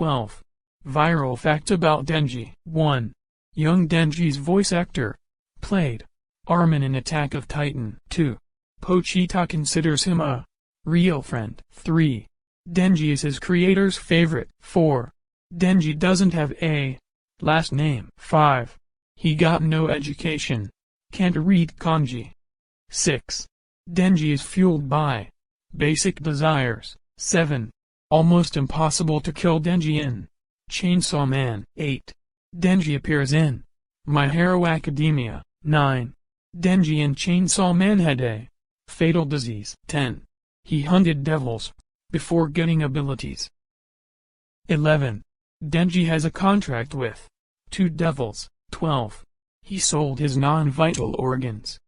12. Viral fact about Denji. 1. Young Denji's voice actor played Armin in Attack of Titan. 2. Pochita considers him a real friend. 3. Denji is his creator's favorite. 4. Denji doesn't have a last name. 5. He got no education. Can't read kanji. 6. Denji is fueled by basic desires. 7. Almost impossible to kill Denji in Chainsaw Man. 8. Denji appears in My Hero Academia. 9. Denji in Chainsaw Man had a fatal disease. 10. He hunted devils before getting abilities. 11. Denji has a contract with 2 devils. 12. He sold his non-vital organs